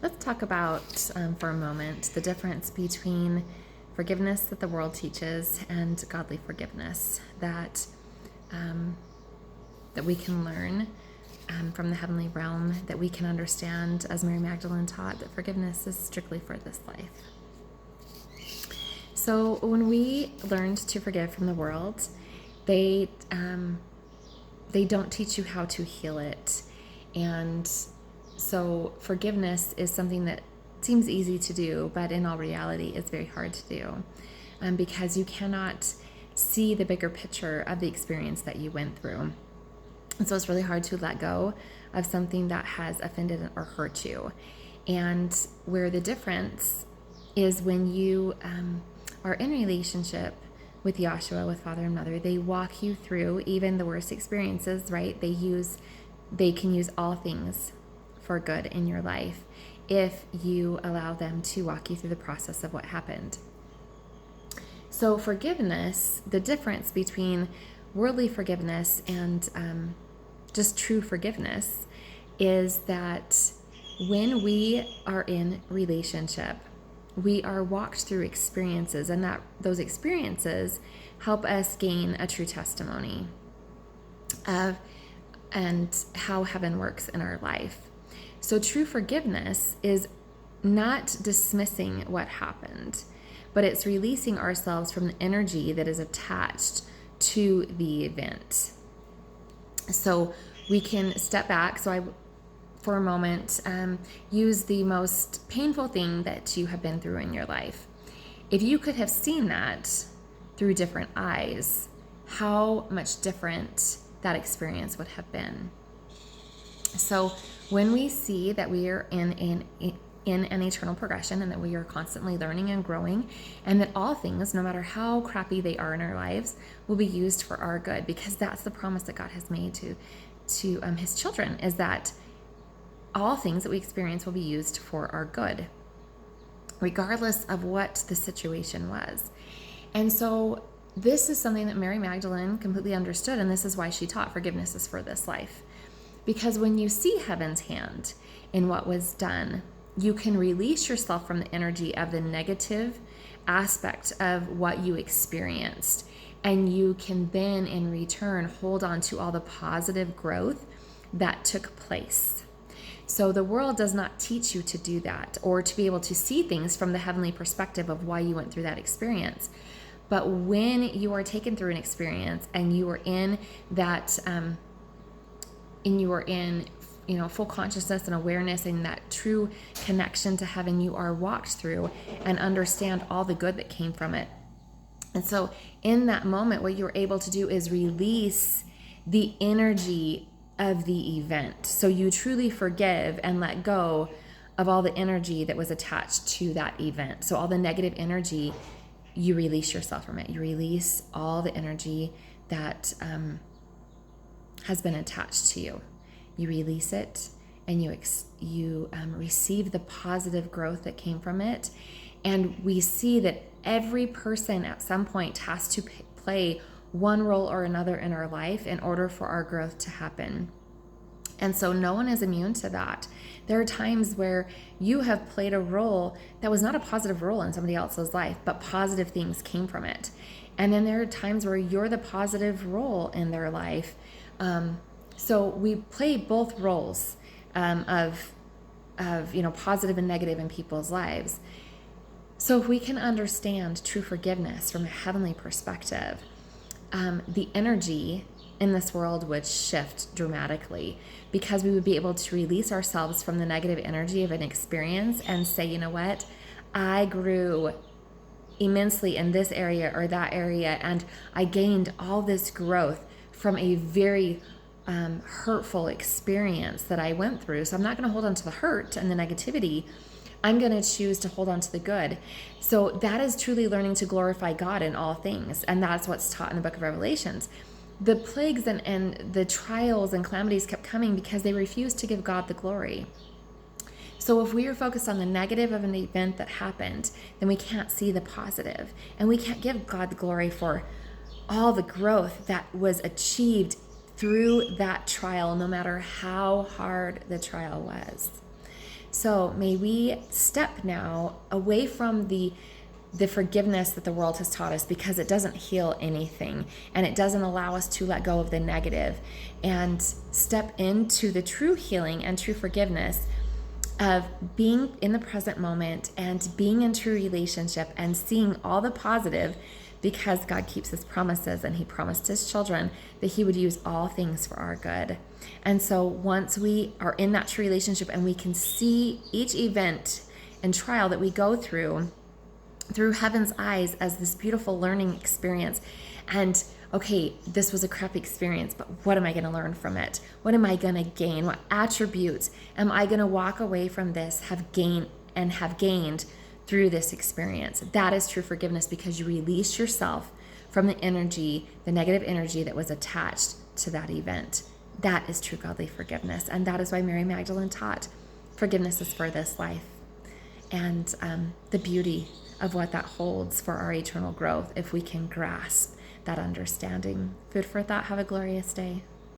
Let's talk about, for a moment, the difference between forgiveness that the world teaches and godly forgiveness um, that we can learn from the heavenly realm, that we can understand, as Mary Magdalene taught, that forgiveness is strictly for this life. So when we learned to forgive from the world, they don't teach you how to heal it. And so forgiveness is something that seems easy to do, but in all reality, it's very hard to do because you cannot see the bigger picture of the experience that you went through. And so it's really hard to let go of something that has offended or hurt you. And where the difference is when you are in relationship with Yahshua, with Father and Mother, they walk you through even the worst experiences, right? They can use all things for good in your life if you allow them to walk you through the process of what happened. So forgiveness, the difference between worldly forgiveness and just true forgiveness is that when we are in relationship, we are walked through experiences, and that those experiences help us gain a true testimony of and how heaven works in our life. So true forgiveness is not dismissing what happened, but it's releasing ourselves from the energy that is attached to the event. So we can step back. For a moment, use the most painful thing that you have been through in your life. If you could have seen that through different eyes, how much different that experience would have been. So when we see that we are in an eternal progression and that we are constantly learning and growing, and that all things, no matter how crappy they are in our lives, will be used for our good, because that's the promise that God has made to his children, is that all things that we experience will be used for our good, regardless of what the situation was. And so this is something that Mary Magdalene completely understood, and this is why she taught forgiveness is for this life. Because when you see heaven's hand in what was done, you can release yourself from the energy of the negative aspect of what you experienced, and you can then in return hold on to all the positive growth that took place. So the world does not teach you to do that, or to be able to see things from the heavenly perspective of why you went through that experience. But when you are taken through an experience and you are in that, full consciousness and awareness and that true connection to heaven, you are walked through and understand all the good that came from it. And so in that moment, what you're able to do is release the energy of the event. So you truly forgive and let go of all the energy that was attached to that event. So all the negative energy, you release yourself from it. You release all the energy that has been attached to you. You release it, and you receive the positive growth that came from it. And we see that every person at some point has to play one role or another in our life in order for our growth to happen. And so no one is immune to that. There are times where you have played a role that was not a positive role in somebody else's life, but positive things came from it. And then there are times where you're the positive role in their life. So we play both roles of positive and negative in people's lives. So if we can understand true forgiveness from a heavenly perspective, the energy in this world would shift dramatically, because we would be able to release ourselves from the negative energy of an experience and say, you know what, I grew immensely in this area or that area, and I gained all this growth from a very hurtful experience that I went through. So I'm not going to hold on to the hurt and the negativity. I'm going to choose to hold on to the good. So that is truly learning to glorify God in all things. And that's what's taught in the book of Revelations. The plagues and the trials and calamities kept coming because they refused to give God the glory. So if we are focused on the negative of an event that happened, then we can't see the positive. And we can't give God the glory for all the growth that was achieved through that trial, no matter how hard the trial was. So may we step now away from the forgiveness that the world has taught us, because it doesn't heal anything and it doesn't allow us to let go of the negative, and step into the true healing and true forgiveness of being in the present moment and being in true relationship and seeing all the positive, because God keeps his promises, and he promised his children that he would use all things for our good. And so once we are in that true relationship and we can see each event and trial that we go through heaven's eyes as this beautiful learning experience, and okay, this was a crappy experience, but what am I going to learn from it? What am I going to gain? What attributes am I going to walk away from this, have gained through this experience? That is true forgiveness, because you release yourself from the energy, the negative energy that was attached to that event. That is true godly forgiveness. And that is why Mary Magdalene taught forgiveness is for this life, and the beauty of what that holds for our eternal growth if we can grasp that understanding. Food for thought. Have a glorious day.